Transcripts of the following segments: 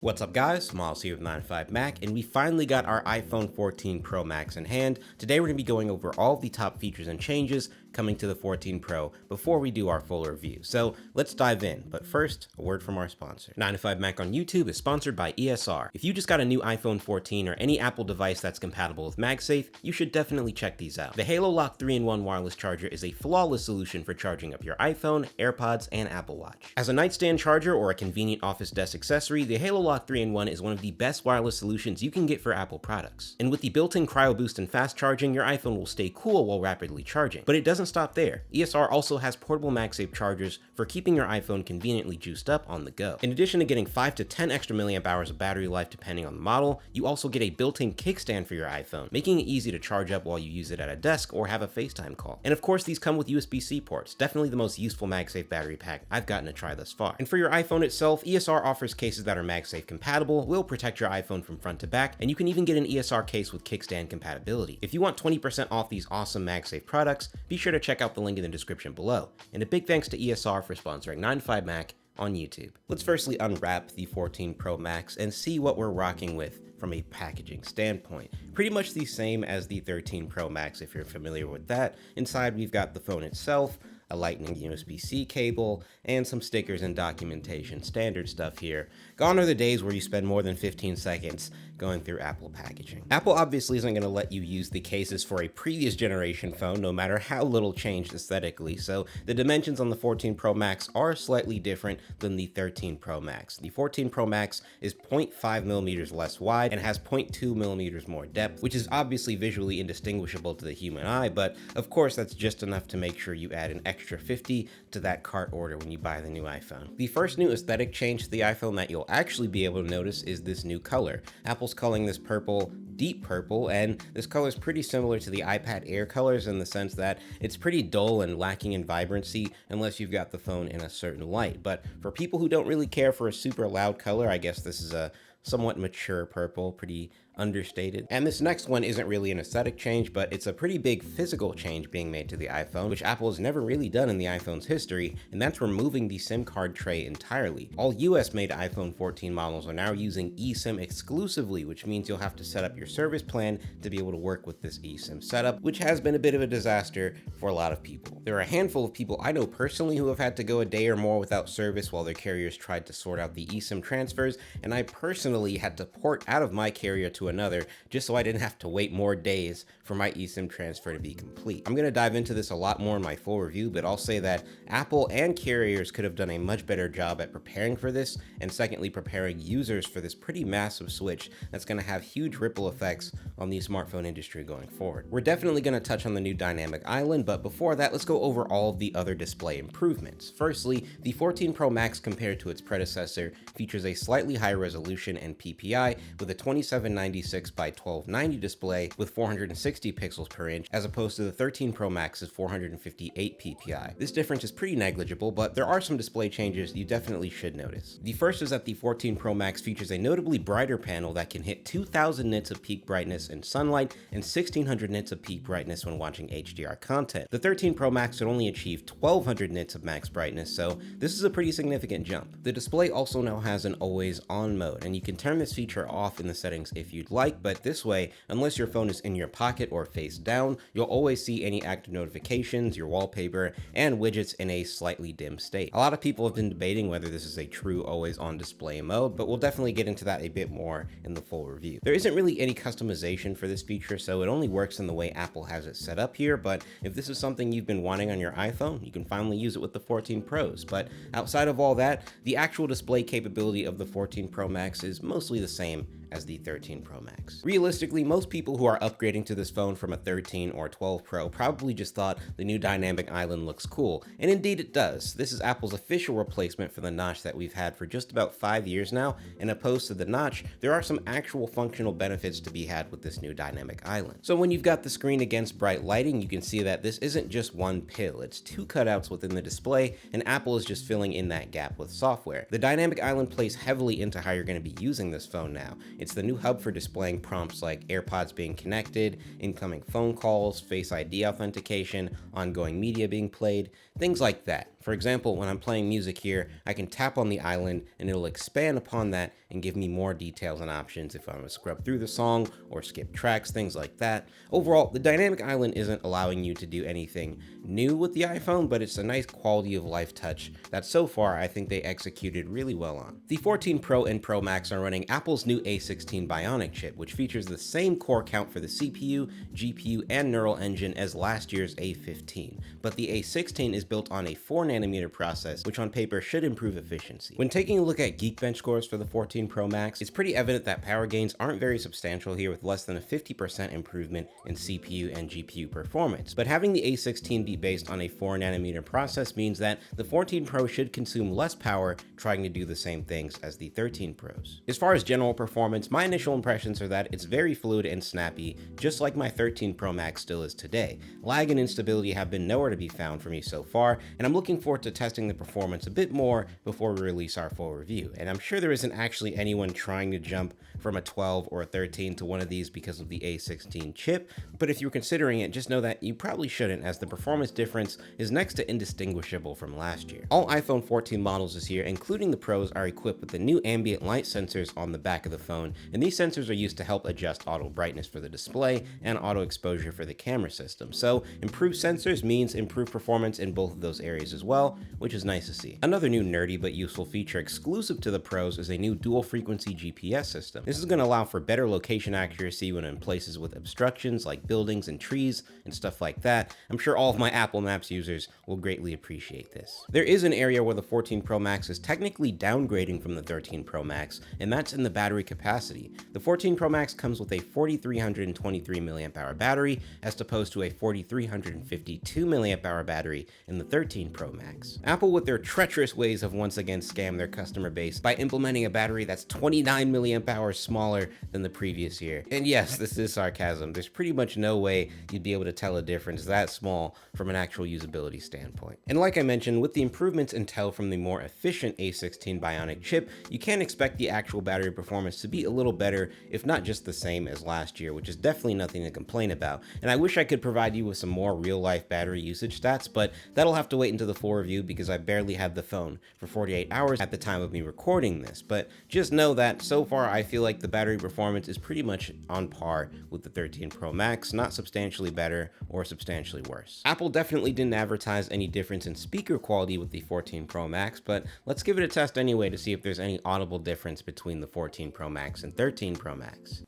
What's up guys, Miles here with 95Mac, and we finally got our iPhone 14 Pro Max in hand. Today we're going to be going over all of the top features and changes coming to the 14 Pro before we do our full review. So let's dive in, but first, a word from our sponsor. 95Mac on YouTube is sponsored by ESR. If you just got a new iPhone 14 or any Apple device that's compatible with MagSafe, you should definitely check these out. The Halo Lock 3-in-1 wireless charger is a flawless solution for charging up your iPhone, AirPods, and Apple Watch. As a nightstand charger or a convenient office desk accessory, the Halo Lock 3-in-1 is one of the best wireless solutions you can get for Apple products. And with the built-in Cryo Boost and fast charging, your iPhone will stay cool while rapidly charging. But it doesn't stop there. ESR also has portable MagSafe chargers for keeping your iPhone conveniently juiced up on the go. In addition to getting 5 to 10 extra milliamp hours of battery life depending on the model, you also get a built-in kickstand for your iPhone, making it easy to charge up while you use it at a desk or have a FaceTime call. And of course, these come with USB-C ports, definitely the most useful MagSafe battery pack I've gotten to try thus far. And for your iPhone itself, ESR offers cases that are MagSafe compatible, will protect your iPhone from front to back, and you can even get an ESR case with kickstand compatibility. If you want 20% off these awesome MagSafe products, be sure to check out the link in the description below. And a big thanks to ESR for sponsoring 95Mac on YouTube. Let's firstly unwrap the 14 Pro Max and see what we're rocking with from a packaging standpoint. Pretty much the same as the 13 Pro Max if you're familiar with that. Inside we've got the phone itself, a lightning USB-C cable, and some stickers and documentation, standard stuff here. Gone are the days where you spend more than 15 seconds going through Apple packaging. Apple obviously isn't going to let you use the cases for a previous generation phone, no matter how little changed aesthetically, so the dimensions on the 14 Pro Max are slightly different than the 13 Pro Max. The 14 Pro Max is 0.5 millimeters less wide and has 0.2 millimeters more depth, which is obviously visually indistinguishable to the human eye, but of course that's just enough to make sure you add an extra 50 to that cart order when you buy the new iPhone. The first new aesthetic change to the iPhone that you'll actually be able to notice is this new color. Apple's calling this purple deep purple, and this color is pretty similar to the iPad Air colors in the sense that it's pretty dull and lacking in vibrancy unless you've got the phone in a certain light. But for people who don't really care for a super loud color, I guess this is a somewhat mature purple, pretty understated. And this next one isn't really an aesthetic change, but it's a pretty big physical change being made to the iPhone, which Apple has never really done in the iPhone's history, and that's removing the SIM card tray entirely. All US-made iPhone 14 models are now using eSIM exclusively, which means you'll have to set up your service plan to be able to work with this eSIM setup, which has been a bit of a disaster for a lot of people. There are a handful of people I know personally who have had to go a day or more without service while their carriers tried to sort out the eSIM transfers, and I personally had to port out of my carrier to another just so I didn't have to wait more days for my eSIM transfer to be complete. I'm going to dive into this a lot more in my full review, but I'll say that Apple and carriers could have done a much better job at preparing for this, and secondly preparing users for this pretty massive switch that's going to have huge ripple effects on the smartphone industry going forward. We're definitely going to touch on the new dynamic island, but before that, let's go over all of the other display improvements. Firstly, the 14 Pro Max compared to its predecessor features a slightly higher resolution and PPI with a 2796 by 1290 display with 460 pixels per inch, as opposed to the 13 Pro Max's 458 PPI. This difference is pretty negligible, but there are some display changes you definitely should notice. The first is that the 14 Pro Max features a notably brighter panel that can hit 2000 nits of peak brightness in sunlight and 1600 nits of peak brightness when watching HDR content. The 13 Pro Max would only achieve 1200 nits of max brightness, so this is a pretty significant jump. The display also now has an always on mode, and you can turn this feature off in the settings if you'd like, but this way, unless your phone is in your pocket or face down, you'll always see any active notifications, your wallpaper, and widgets in a slightly dim state. A lot of people have been debating whether this is a true always on display mode, but we'll definitely get into that a bit more in the full review. There isn't really any customization for this feature, so it only works in the way Apple has it set up here, but if this is something you've been wanting on your iPhone, you can finally use it with the 14 Pros. But outside of all that, the actual display capability of the 14 Pro Max is mostly the same as the 13 Pro Max. Realistically, most people who are upgrading to this phone from a 13 or 12 Pro probably just thought the new dynamic island looks cool, and indeed it does. This is Apple's official replacement for the notch that we've had for just about 5 years now, and opposed to the notch, there are some actual functional benefits to be had with this new dynamic island. So when you've got the screen against bright lighting, you can see that this isn't just one pill, it's two cutouts within the display, and Apple is just filling in that gap with software. The dynamic island plays heavily into how you're going to be using this phone now. It's the new hub for displaying prompts like AirPods being connected, incoming phone calls, Face ID authentication, ongoing media being played, things like that. For example, when I'm playing music here, I can tap on the island and it'll expand upon that and give me more details and options if I want to scrub through the song or skip tracks, things like that. Overall, the dynamic island isn't allowing you to do anything new with the iPhone, but it's a nice quality of life touch that so far I think they executed really well on. The 14 Pro and Pro Max are running Apple's new A16 Bionic chip, which features the same core count for the CPU, GPU, and neural engine as last year's A15, but the A16 is built on a 4nm process, which on paper should improve efficiency. When taking a look at Geekbench scores for the 14 Pro Max, it's pretty evident that power gains aren't very substantial here, with less than a 50% improvement in CPU and GPU performance. But having the A16 be based on a 4nm process means that the 14 Pro should consume less power trying to do the same things as the 13 Pros. As far as general performance, my initial impressions are that it's very fluid and snappy, just like my 13 Pro Max still is today. Lag and instability have been nowhere to be found for me so far, and I'm looking forward to testing the performance a bit more before we release our full review. And I'm sure there isn't actually anyone trying to jump from a 12 or a 13 to one of these because of the A16 chip, but if you're considering it, just know that you probably shouldn't, as the performance difference is next to indistinguishable from last year. All iPhone 14 models this year, including the Pros, are equipped with the new ambient light sensors on the back of the phone, and these sensors are used to help adjust auto brightness for the display and auto exposure for the camera system. So improved sensors means improved performance in both of those areas as well, which is nice to see. Another new nerdy but useful feature exclusive to the Pros is a new dual frequency GPS system. This is going to allow for better location accuracy when in places with obstructions like buildings and trees and stuff like that. I'm sure all of my Apple Maps users will greatly appreciate this. There is an area where the 14 Pro Max is technically downgrading from the 13 Pro Max, and that's in the battery capacity. The 14 Pro Max comes with a 4323 mAh battery as opposed to a 4352 mAh battery in the 13 Pro Max. Apple, with their treacherous ways, have once again scammed their customer base by implementing a battery that's 29 mAh smaller than the previous year. And yes, this is sarcasm. There's pretty much no way you'd be able to tell a difference that small from an actual usability standpoint. And like I mentioned, with the improvements Intel from the more efficient A16 Bionic chip, you can expect the actual battery performance to be a little better, if not just the same as last year, which is definitely nothing to complain about. And I wish I could provide you with some more real-life battery usage stats, but that'll have to wait until the full review because I barely had the phone for 48 hours at the time of me recording this. But just know that so far I feel like the battery performance is pretty much on par with the 13 Pro Max, not substantially better or substantially worse. Apple definitely didn't advertise any difference in speaker quality with the 14 Pro Max, but let's give it a test anyway to see if there's any audible difference between the 14 Pro Max and 13 Pro Max.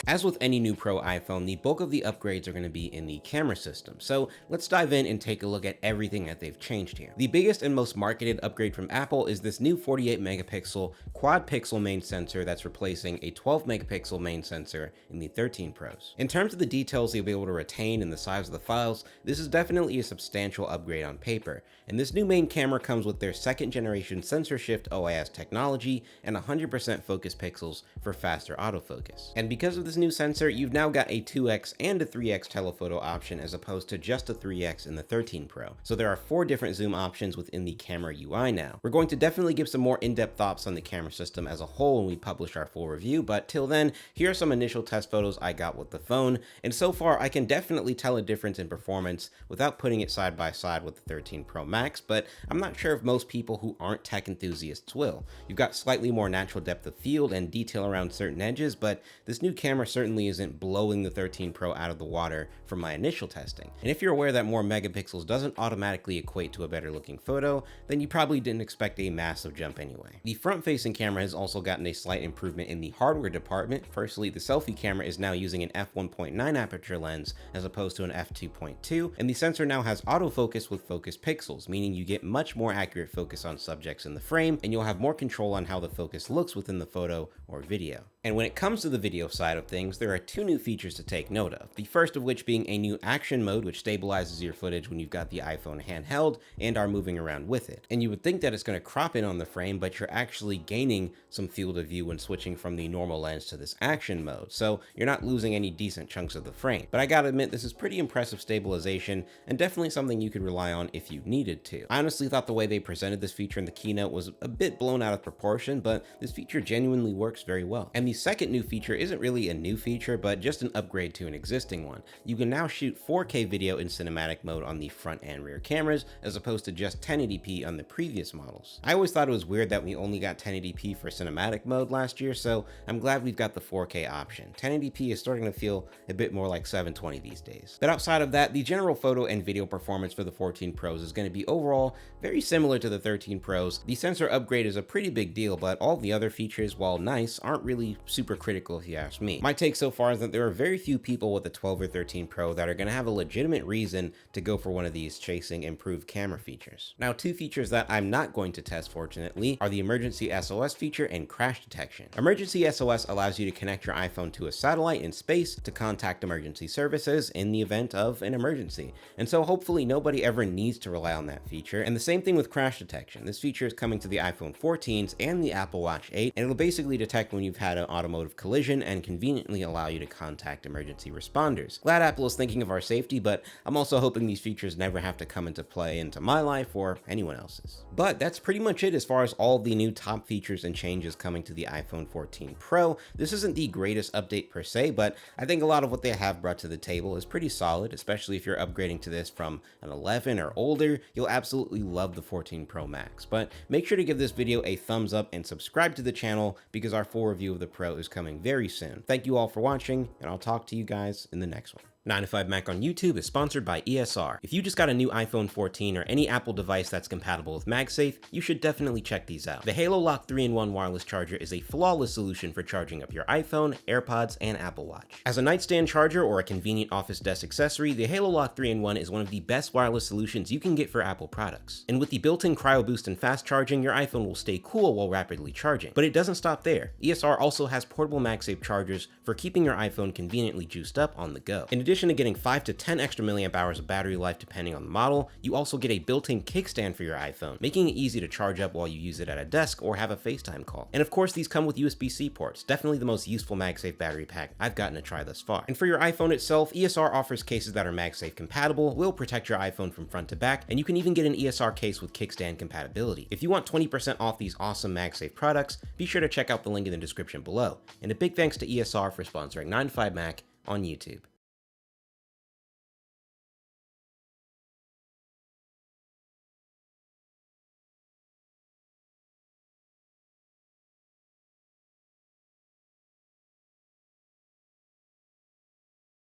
As with any new Pro iPhone, the bulk of the upgrades are going to be in the camera system. So let's dive in and take a look at everything that they've changed here. The biggest and most marketed upgrade from Apple is this new 48 megapixel quad pixel main sensor that's replacing a 12 megapixel main sensor in the 13 Pros. In terms of the details you'll be able to retain and the size of the files, this is definitely a substantial upgrade on paper. And this new main camera comes with their second generation sensor shift OIS technology and 100% focus pixels for faster autofocus. And because of this new sensor, you've now got a 2x and a 3x telephoto option as opposed to just a 3x in the 13 Pro. So there are 4 different zoom options within the camera UI now. We're going to definitely give some more in-depth thoughts on the camera system as a whole when we publish our full review, but till then, here are some initial test photos I got with the phone, and so far I can definitely tell a difference in performance without putting it side by side with the 13 Pro Max, but I'm not sure if most people who aren't tech enthusiasts will. You've got slightly more natural depth of field and detail around certain edges, but this new camera certainly isn't blowing the 13 Pro out of the water from my initial testing. And if you're aware that more megapixels doesn't automatically equate to a better looking photo, then you probably didn't expect a massive jump anyway. The front-facing camera has also gotten a slight improvement in the hardware department. Firstly, the selfie camera is now using an f1.9 aperture lens as opposed to an f2.2, and the sensor now has autofocus with focus pixels, meaning you get much more accurate focus on subjects in the frame, and you'll have more control on how the focus looks within the photo or video. And when it comes to the video side of things, there are two new features to take note of. The first of which being a new action mode, which stabilizes your footage when you've got the iPhone handheld and are moving around with it. And you would think that it's going to crop in on the frame, but you're actually gaining some field of view when switching from the normal lens to this action mode. So you're not losing any decent chunks of the frame. But I gotta admit, this is pretty impressive stabilization and definitely something you could rely on if you needed to. I honestly thought the way they presented this feature in the keynote was a bit blown out of proportion, but this feature genuinely works very well. And the second new feature isn't really a new feature, but just an upgrade to an existing one. You can now shoot 4K video in cinematic mode on the front and rear cameras, as opposed to just 1080p on the previous models. I always thought it was weird that we only got 1080p for cinematic mode last year, so I'm glad we've got the 4K option. 1080p is starting to feel a bit more like 720 these days. But outside of that, the general photo and video performance for the 14 Pros is going to be overall very similar to the 13 Pros. The sensor upgrade is a pretty big deal, but all the other features, while nice, aren't really super critical if you ask me. My take so far is that there are very few people with the 12 or 13 Pro that are going to have a legitimate reason to go for one of these chasing improved camera features. Now, two features that I'm not going to test, fortunately, are the emergency SOS feature and crash detection. Emergency SOS allows you to connect your iPhone to a satellite in space to contact emergency services in the event of an emergency. And so hopefully nobody ever needs to rely on that feature. And the same thing with crash detection. This feature is coming to the iPhone 14s and the Apple Watch 8, and it'll basically detect when you've had an automotive collision and conveniently allow you to contact emergency responders. Glad Apple is thinking of our safety, but I'm also hoping these features never have to come into play into my life or anyone else's. But that's pretty much it as far as all the new top features and changes coming to the iPhone 14 Pro. This isn't the greatest update per se, but I think a lot of what they have brought to the table is pretty solid, especially if you're upgrading to this from an 11 or older. You'll absolutely love the 14 Pro Max. But make sure to give this video a thumbs up and subscribe to the channel because our full review of the Pro is coming very soon. Thank you all for watching, and I'll talk to you guys in the next one. 9to5Mac on YouTube is sponsored by ESR. If you just got a new iPhone 14 or any Apple device that's compatible with MagSafe, you should definitely check these out. The Halo Lock 3-in-1 wireless charger is a flawless solution for charging up your iPhone, AirPods, and Apple Watch. As a nightstand charger or a convenient office desk accessory, the Halo Lock 3-in-1 is one of the best wireless solutions you can get for Apple products. And with the built-in Cryo Boost and fast charging, your iPhone will stay cool while rapidly charging. But it doesn't stop there. ESR also has portable MagSafe chargers for keeping your iPhone conveniently juiced up on the go. In addition to getting 5 to 10 extra milliamp hours of battery life depending on the model, you also get a built-in kickstand for your iPhone, making it easy to charge up while you use it at a desk or have a FaceTime call. And of course, these come with USB-C ports, definitely the most useful MagSafe battery pack I've gotten to try thus far. And for your iPhone itself, ESR offers cases that are MagSafe compatible, will protect your iPhone from front to back, and you can even get an ESR case with kickstand compatibility. If you want 20% off these awesome MagSafe products, be sure to check out the link in the description below. And a big thanks to ESR for sponsoring 9to5Mac on YouTube.